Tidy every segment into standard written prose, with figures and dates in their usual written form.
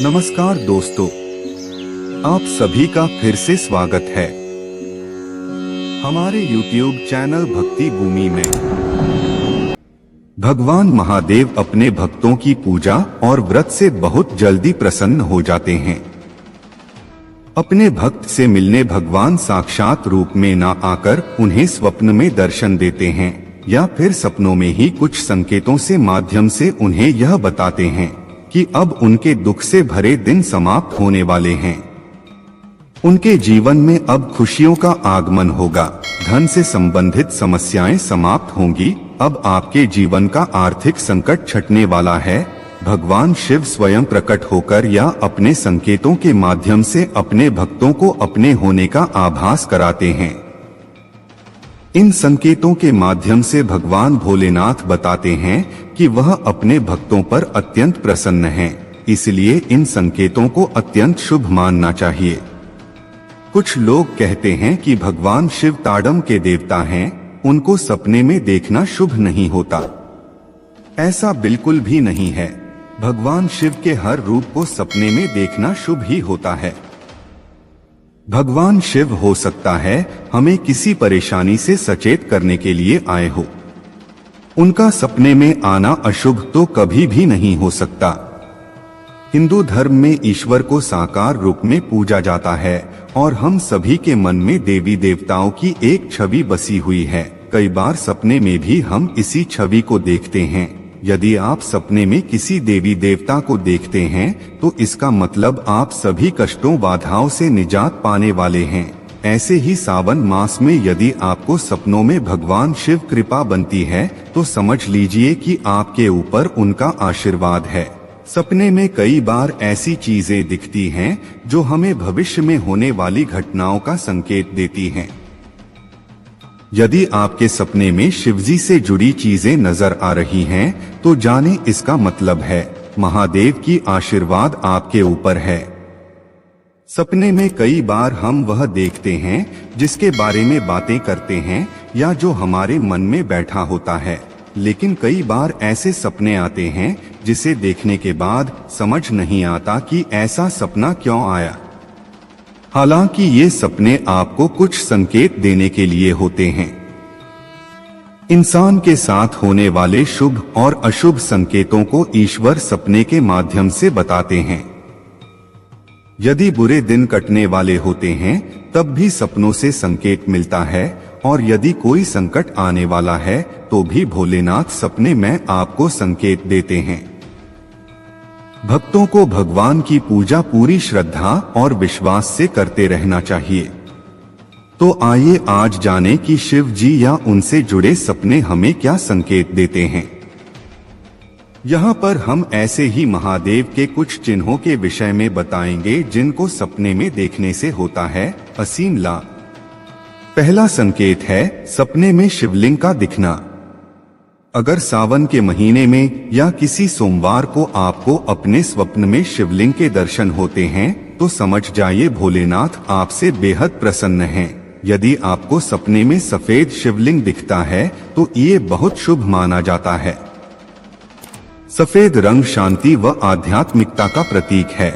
नमस्कार दोस्तों, आप सभी का फिर से स्वागत है हमारे YouTube चैनल भक्ति भूमि में। भगवान महादेव अपने भक्तों की पूजा और व्रत से बहुत जल्दी प्रसन्न हो जाते हैं। अपने भक्त से मिलने भगवान साक्षात रूप में ना आकर उन्हें स्वप्न में दर्शन देते हैं या फिर सपनों में ही कुछ संकेतों से माध्यम से उन्हें यह बताते हैं कि अब उनके दुख से भरे दिन समाप्त होने वाले हैं। उनके जीवन में अब खुशियों का आगमन होगा, धन से संबंधित समस्याएं समाप्त होंगी, अब आपके जीवन का आर्थिक संकट छटने वाला है। भगवान शिव स्वयं प्रकट होकर या अपने संकेतों के माध्यम से अपने भक्तों को अपने होने का आभास कराते हैं। इन संकेतों के माध्यम से भगवान भोलेनाथ बताते हैं कि वह अपने भक्तों पर अत्यंत प्रसन्न हैं, इसलिए इन संकेतों को अत्यंत शुभ मानना चाहिए। कुछ लोग कहते हैं कि भगवान शिव ताड़म के देवता हैं, उनको सपने में देखना शुभ नहीं होता। ऐसा बिल्कुल भी नहीं है। भगवान शिव के हर रूप को सपने में देखना शुभ ही होता है। भगवान शिव हो सकता है हमें किसी परेशानी से सचेत करने के लिए आए हो। उनका सपने में आना अशुभ तो कभी भी नहीं हो सकता। हिंदू धर्म में ईश्वर को साकार रूप में पूजा जाता है और हम सभी के मन में देवी देवताओं की एक छवि बसी हुई है। कई बार सपने में भी हम इसी छवि को देखते हैं। यदि आप सपने में किसी देवी देवता को देखते हैं तो इसका मतलब आप सभी कष्टों बाधाओं से निजात पाने वाले हैं। ऐसे ही सावन मास में यदि आपको सपनों में भगवान शिव कृपा बनती है तो समझ लीजिए कि आपके ऊपर उनका आशीर्वाद है। सपने में कई बार ऐसी चीजें दिखती हैं जो हमें भविष्य में होने वाली घटनाओं का संकेत देती हैं। यदि आपके सपने में शिवजी से जुड़ी चीजें नजर आ रही हैं, तो जाने इसका मतलब है महादेव की आशीर्वाद आपके ऊपर है। सपने में कई बार हम वह देखते हैं जिसके बारे में बातें करते हैं या जो हमारे मन में बैठा होता है, लेकिन कई बार ऐसे सपने आते हैं जिसे देखने के बाद समझ नहीं आता कि ऐसा सपना क्यों आया। हालांकि ये सपने आपको कुछ संकेत देने के लिए होते हैं। इंसान के साथ होने वाले शुभ और अशुभ संकेतों को ईश्वर सपने के माध्यम से बताते हैं। यदि बुरे दिन कटने वाले होते हैं तब भी सपनों से संकेत मिलता है, और यदि कोई संकट आने वाला है तो भी भोलेनाथ सपने में आपको संकेत देते हैं। भक्तों को भगवान की पूजा पूरी श्रद्धा और विश्वास से करते रहना चाहिए। तो आइए आज जानें कि शिव जी या उनसे जुड़े सपने हमें क्या संकेत देते हैं। यहाँ पर हम ऐसे ही महादेव के कुछ चिन्हों के विषय में बताएंगे जिनको सपने में देखने से होता है असीम लाभ। पहला संकेत है सपने में शिवलिंग का दिखना। अगर सावन के महीने में या किसी सोमवार को आपको अपने स्वप्न में शिवलिंग के दर्शन होते हैं तो समझ जाइए भोलेनाथ आपसे बेहद प्रसन्न हैं। यदि आपको सपने में सफेद शिवलिंग दिखता है तो ये बहुत शुभ माना जाता है। सफेद रंग शांति व आध्यात्मिकता का प्रतीक है।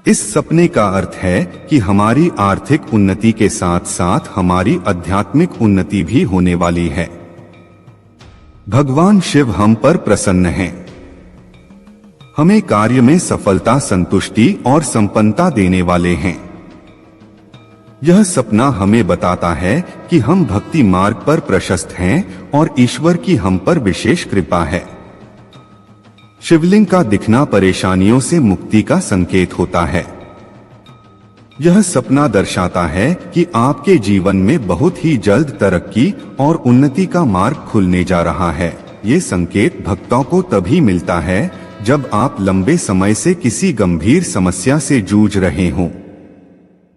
इस सपने का अर्थ है कि हमारी आर्थिक उन्नति के साथ साथ हमारी आध्यात्मिक उन्नति भी होने वाली है। भगवान शिव हम पर प्रसन्न हैं। हमें कार्य में सफलता, संतुष्टि और संपन्नता देने वाले हैं। यह सपना हमें बताता है कि हम भक्ति मार्ग पर प्रशस्त हैं और ईश्वर की हम पर विशेष कृपा है। शिवलिंग का दिखना परेशानियों से मुक्ति का संकेत होता है। यह सपना दर्शाता है कि आपके जीवन में बहुत ही जल्द तरक्की और उन्नति का मार्ग खुलने जा रहा है। ये संकेत भक्तों को तभी मिलता है जब आप लंबे समय से किसी गंभीर समस्या से जूझ रहे हों।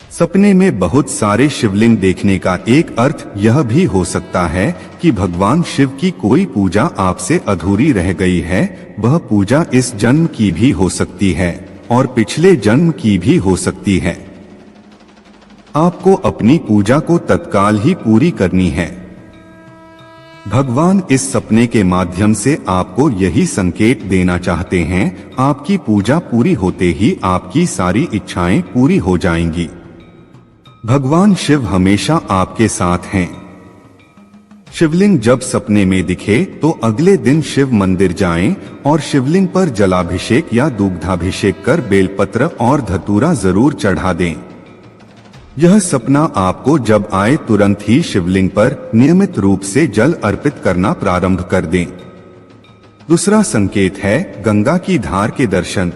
सपने में बहुत सारे शिवलिंग देखने का एक अर्थ यह भी हो सकता है कि भगवान शिव की कोई पूजा आपसे अधूरी रह गई है। वह पूजा इस जन्म की भी हो सकती है और पिछले जन्म की भी हो सकती है। आपको अपनी पूजा को तत्काल ही पूरी करनी है। भगवान इस सपने के माध्यम से आपको यही संकेत देना चाहते हैं, आपकी पूजा पूरी होते ही आपकी सारी इच्छाएं पूरी हो जाएंगी। भगवान शिव हमेशा आपके साथ हैं। शिवलिंग जब सपने में दिखे तो अगले दिन शिव मंदिर जाएं और शिवलिंग पर जलाभिषेक या दुग्धाभिषेक कर बेलपत्र और धतूरा जरूर चढ़ा दें। यह सपना आपको जब आए तुरंत ही शिवलिंग पर नियमित रूप से जल अर्पित करना प्रारंभ कर दें। दूसरा संकेत है गंगा की धार के दर्शन।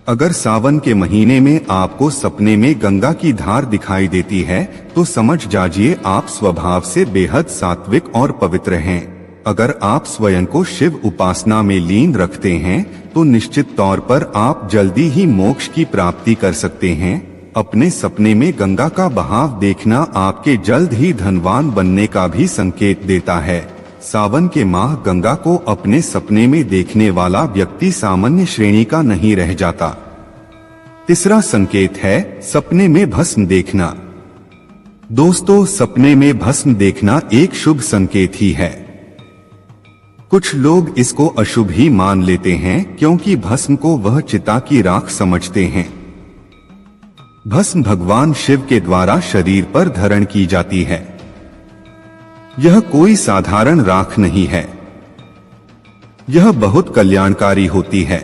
अगर सावन के महीने में आपको सपने में गंगा की धार दिखाई देती है तो समझ जाइए आप स्वभाव से बेहद सात्विक और पवित्र हैं। अगर आप स्वयं को शिव उपासना में लीन रखते हैं तो निश्चित तौर पर आप जल्दी ही मोक्ष की प्राप्ति कर सकते हैं। अपने सपने में गंगा का बहाव देखना आपके जल्द ही धनवान बनने का भी संकेत देता है। सावन के माह गंगा को अपने सपने में देखने वाला व्यक्ति सामान्य श्रेणी का नहीं रह जाता। तीसरा संकेत है सपने में भस्म देखना। दोस्तों, सपने में भस्म देखना एक शुभ संकेत ही है। कुछ लोग इसको अशुभ ही मान लेते हैं क्योंकि भस्म को वह चिता की राख समझते हैं। भस्म भगवान शिव के द्वारा शरीर पर धारण की जाती है। यह कोई साधारण राख नहीं है, यह बहुत कल्याणकारी होती है।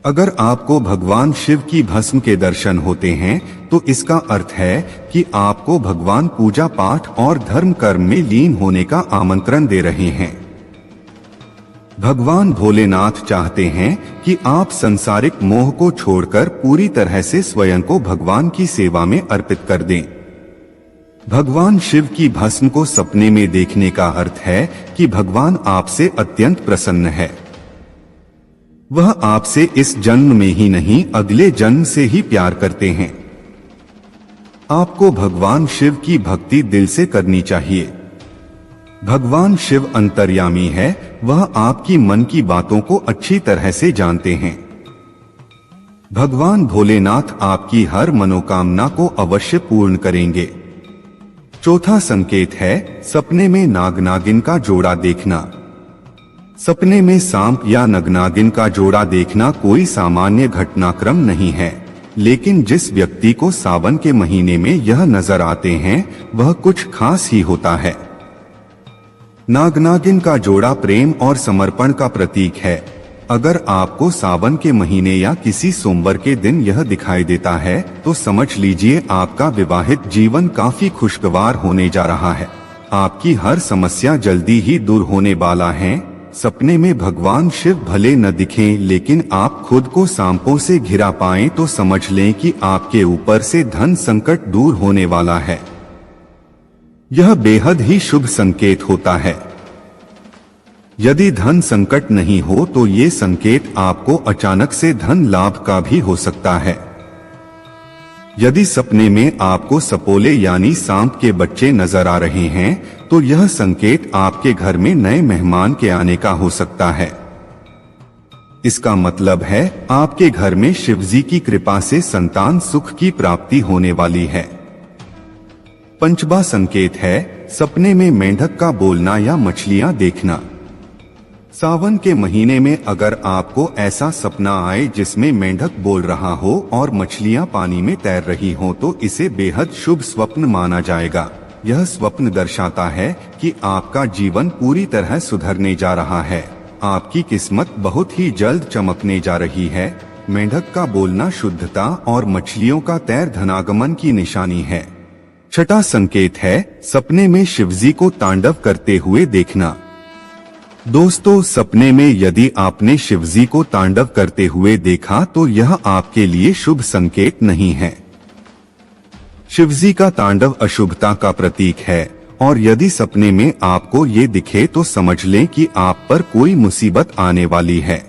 अगर आपको भगवान शिव की भस्म के दर्शन होते हैं तो इसका अर्थ है कि आपको भगवान पूजा पाठ और धर्म कर्म में लीन होने का आमंत्रण दे रहे हैं। भगवान भोलेनाथ चाहते हैं कि आप संसारिक मोह को छोड़कर पूरी तरह से स्वयं को भगवान की सेवा में अर्पित कर दें। भगवान शिव की भस्म को सपने में देखने का अर्थ है कि भगवान आपसे अत्यंत प्रसन्न है। वह आपसे इस जन्म में ही नहीं अगले जन्म से ही प्यार करते हैं। आपको भगवान शिव की भक्ति दिल से करनी चाहिए। भगवान शिव अंतर्यामी है, वह आपकी मन की बातों को अच्छी तरह से जानते हैं। भगवान भोलेनाथ आपकी हर मनोकामना को अवश्य पूर्ण करेंगे। चौथा संकेत है सपने में नाग नागिन का जोड़ा देखना। सपने में सांप या नगनागिन का जोड़ा देखना कोई सामान्य घटनाक्रम नहीं है, लेकिन जिस व्यक्ति को सावन के महीने में यह नजर आते हैं वह कुछ खास ही होता है। नाग नागिन का जोड़ा प्रेम और समर्पण का प्रतीक है। अगर आपको सावन के महीने या किसी सोमवार के दिन यह दिखाई देता है तो समझ लीजिए आपका विवाहित जीवन काफी खुशगवार होने जा रहा है। आपकी हर समस्या जल्दी ही दूर होने वाला है। सपने में भगवान शिव भले न दिखें, लेकिन आप खुद को सांपों से घिरा पाएं तो समझ लें कि आपके ऊपर से धन संकट दूर होने वाला है। यह बेहद ही शुभ संकेत होता है। यदि धन संकट नहीं हो तो ये संकेत आपको अचानक से धन लाभ का भी हो सकता है। यदि सपने में आपको सपोले यानी सांप के बच्चे नजर आ रहे हैं तो यह संकेत आपके घर में नए मेहमान के आने का हो सकता है। इसका मतलब है आपके घर में शिवजी की कृपा से संतान सुख की प्राप्ति होने वाली है। पंचवा संकेत है सपने में मेंढक का बोलना या मछलियां देखना। सावन के महीने में अगर आपको ऐसा सपना आए जिसमें मेंढक बोल रहा हो और मछलियां पानी में तैर रही हो तो इसे बेहद शुभ स्वप्न माना जाएगा। यह स्वप्न दर्शाता है कि आपका जीवन पूरी तरह सुधरने जा रहा है। आपकी किस्मत बहुत ही जल्द चमकने जा रही है। मेंढक का बोलना शुद्धता और मछलियों का तैर धनागमन की निशानी है। छठा संकेत है सपने में शिवजी को तांडव करते हुए देखना। दोस्तों, सपने में यदि आपने शिवजी को तांडव करते हुए देखा तो यह आपके लिए शुभ संकेत नहीं है। शिवजी का तांडव अशुभता का प्रतीक है और यदि सपने में आपको ये दिखे तो समझ लें कि आप पर कोई मुसीबत आने वाली है।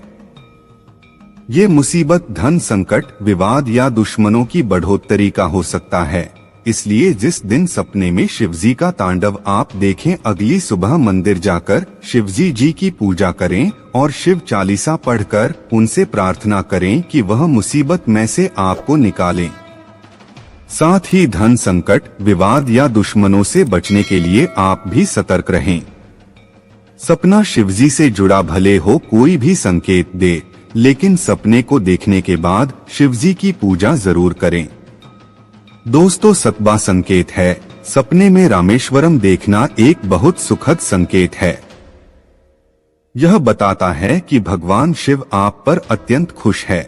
ये मुसीबत धन संकट, विवाद या दुश्मनों की बढ़ोतरी का हो सकता है। इसलिए जिस दिन सपने में शिवजी का तांडव आप देखें, अगली सुबह मंदिर जाकर शिवजी जी की पूजा करें और शिव चालीसा पढ़कर उनसे प्रार्थना करें कि वह मुसीबत में से आपको निकालें। साथ ही धन संकट, विवाद या दुश्मनों से बचने के लिए आप भी सतर्क रहें। सपना शिवजी से जुड़ा भले हो कोई भी संकेत दे, लेकिन सपने को देखने के बाद शिवजी की पूजा जरूर करें। दोस्तों, सतबा संकेत है। सपने में रामेश्वरम देखना एक बहुत सुखद संकेत है। यह बताता है कि भगवान शिव आप पर अत्यंत खुश है।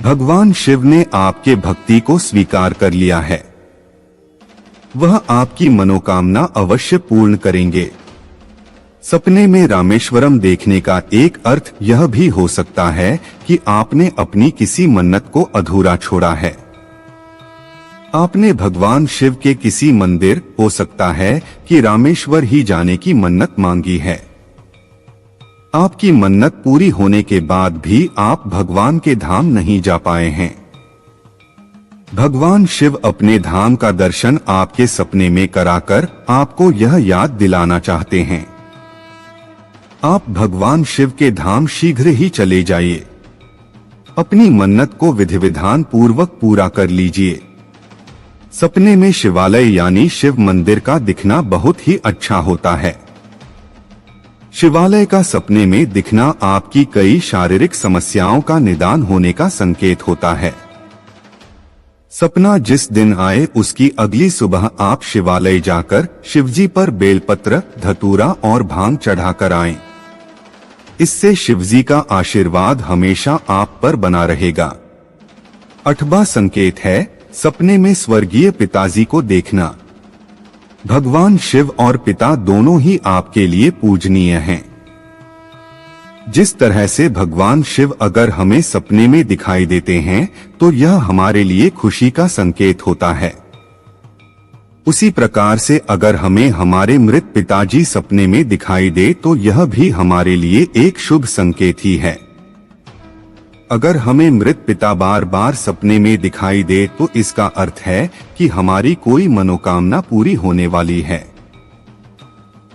भगवान शिव ने आपके भक्ति को स्वीकार कर लिया है। वह आपकी मनोकामना अवश्य पूर्ण करेंगे। सपने में रामेश्वरम देखने का एक अर्थ यह भी हो सकता है कि आपने अपनी किसी मन्नत को अधूरा छोड़ा है। आपने भगवान शिव के किसी मंदिर, हो सकता है कि रामेश्वर ही जाने की मन्नत मांगी है। आपकी मन्नत पूरी होने के बाद भी आप भगवान के धाम नहीं जा पाए हैं। भगवान शिव अपने धाम का दर्शन आपके सपने में कराकर आपको यह याद दिलाना चाहते हैं। आप भगवान शिव के धाम शीघ्र ही चले जाइए। अपनी मन्नत को विधि विधान पूर्वक पूरा कर लीजिए। सपने में शिवालय यानी शिव मंदिर का दिखना बहुत ही अच्छा होता है। शिवालय का सपने में दिखना आपकी कई शारीरिक समस्याओं का निदान होने का संकेत होता है। सपना जिस दिन आए उसकी अगली सुबह आप शिवालय जाकर शिवजी पर बेलपत्र, धतूरा और भांग चढ़ाकर आएं। इससे शिवजी का आशीर्वाद हमेशा आप पर बना रहेगा। 8वां संकेत है सपने में स्वर्गीय पिताजी को देखना। भगवान शिव और पिता दोनों ही आपके लिए पूजनीय हैं। जिस तरह से भगवान शिव अगर हमें सपने में दिखाई देते हैं तो यह हमारे लिए खुशी का संकेत होता है। उसी प्रकार से अगर हमें हमारे मृत पिताजी सपने में दिखाई दे तो यह भी हमारे लिए एक शुभ संकेत ही है। अगर हमें मृत पिता बार बार सपने में दिखाई दे तो इसका अर्थ है कि हमारी कोई मनोकामना पूरी होने वाली है।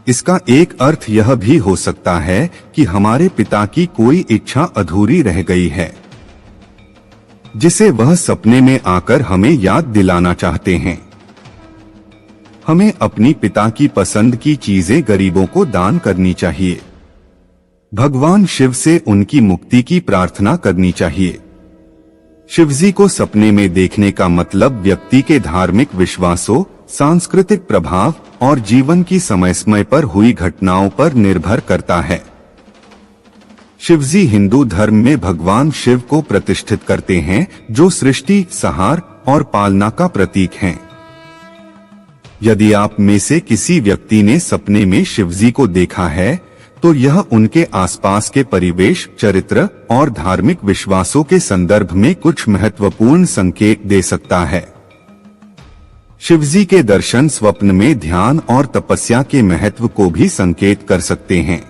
इसका एक अर्थ यह भी हो सकता है कि हमारे पिता की कोई इच्छा अधूरी रह गई है, जिसे वह सपने में आकर हमें याद दिलाना चाहते हैं। हमें अपनी पिता की पसंद की चीजें गरीबों को दान करनी चाहिए। भगवान शिव से उनकी मुक्ति की प्रार्थना करनी चाहिए। शिवजी को सपने में देखने का मतलब व्यक्ति के धार्मिक विश्वासों, सांस्कृतिक प्रभाव और जीवन की समय समय पर हुई घटनाओं पर निर्भर करता है। शिवजी हिंदू धर्म में भगवान शिव को प्रतिष्ठित करते हैं, जो सृष्टि, संहार और पालना का प्रतीक हैं। यदि आप में से किसी व्यक्ति ने सपने में शिवजी को देखा है तो यह उनके आसपास के परिवेश, चरित्र और धार्मिक विश्वासों के संदर्भ में कुछ महत्वपूर्ण संकेत दे सकता है। शिवजी के दर्शन स्वप्न में ध्यान और तपस्या के महत्व को भी संकेत कर सकते हैं।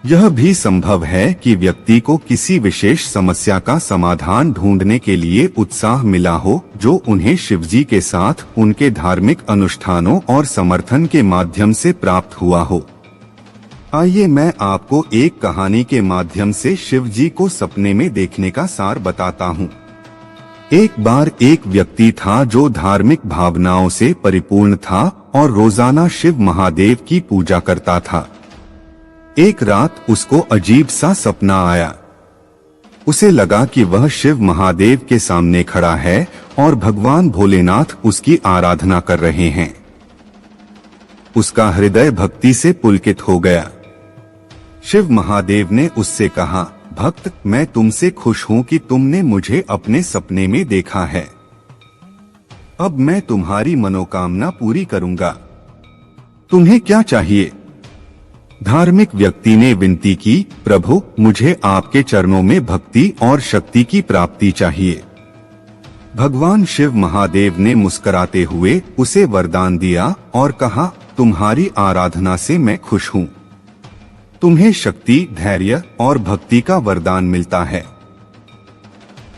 यह भी संभव है कि व्यक्ति को किसी विशेष समस्या का समाधान ढूंढने के लिए उत्साह मिला हो, जो उन्हें शिवजी के साथ उनके धार्मिक अनुष्ठानों और समर्थन के माध्यम से प्राप्त हुआ हो। आइए मैं आपको एक कहानी के माध्यम से शिवजी को सपने में देखने का सार बताता हूँ। एक बार एक व्यक्ति था जो धार्मिक भावनाओं से परिपूर्ण था और रोजाना शिव महादेव की पूजा करता था। एक रात उसको अजीब सा सपना आया। उसे लगा कि वह शिव महादेव के सामने खड़ा है और भगवान भोलेनाथ उसकी आराधना कर रहे हैं। उसका हृदय भक्ति से पुलकित हो गया। शिव महादेव ने उससे कहा, भक्त, मैं तुमसे खुश हूं कि तुमने मुझे अपने सपने में देखा है। अब मैं तुम्हारी मनोकामना पूरी करूंगा। तुम्हें क्या चाहिए? धार्मिक व्यक्ति ने विनती की, प्रभु, मुझे आपके चरणों में भक्ति और शक्ति की प्राप्ति चाहिए। भगवान शिव महादेव ने मुस्कुराते हुए उसे वरदान दिया और कहा, तुम्हारी आराधना से मैं खुश हूँ। तुम्हें शक्ति, धैर्य और भक्ति का वरदान मिलता है।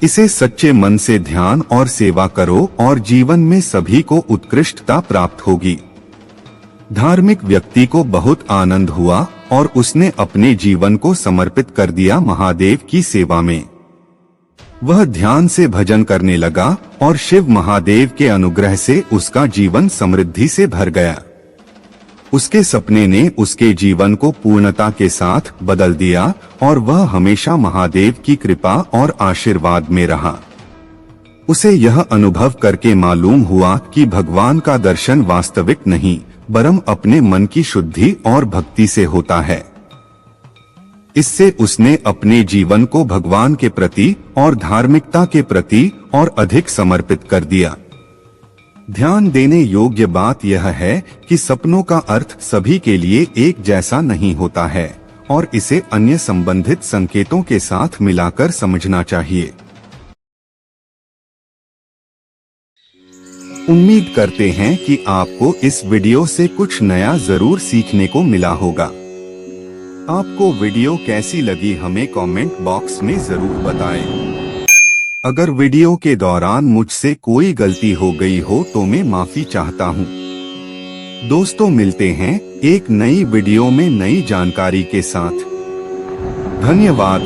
इसे सच्चे मन से ध्यान और सेवा करो और जीवन में सभी को उत्कृष्टता प्राप्त होगी। धार्मिक व्यक्ति को बहुत आनंद हुआ और उसने अपने जीवन को समर्पित कर दिया महादेव की सेवा में। वह ध्यान से भजन करने लगा और शिव महादेव के अनुग्रह से उसका जीवन समृद्धि से भर गया। उसके सपने ने उसके जीवन को पूर्णता के साथ बदल दिया और वह हमेशा महादेव की कृपा और आशीर्वाद में रहा। उसे यह अनुभव करके मालूम हुआ कि भगवान का दर्शन वास्तविक नहीं, बरम अपने मन की शुद्धि और भक्ति से होता है। इससे उसने अपने जीवन को भगवान के प्रति और धार्मिकता के प्रति और अधिक समर्पित कर दिया। ध्यान देने योग्य बात यह है कि सपनों का अर्थ सभी के लिए एक जैसा नहीं होता है और इसे अन्य संबंधित संकेतों के साथ मिलाकर समझना चाहिए। उम्मीद करते हैं कि आपको इस वीडियो से कुछ नया जरूर सीखने को मिला होगा। आपको वीडियो कैसी लगी हमें कमेंट बॉक्स में जरूर बताएं। अगर वीडियो के दौरान मुझसे कोई गलती हो गई हो तो मैं माफी चाहता हूँ। दोस्तों, मिलते हैं एक नई वीडियो में नई जानकारी के साथ। धन्यवाद।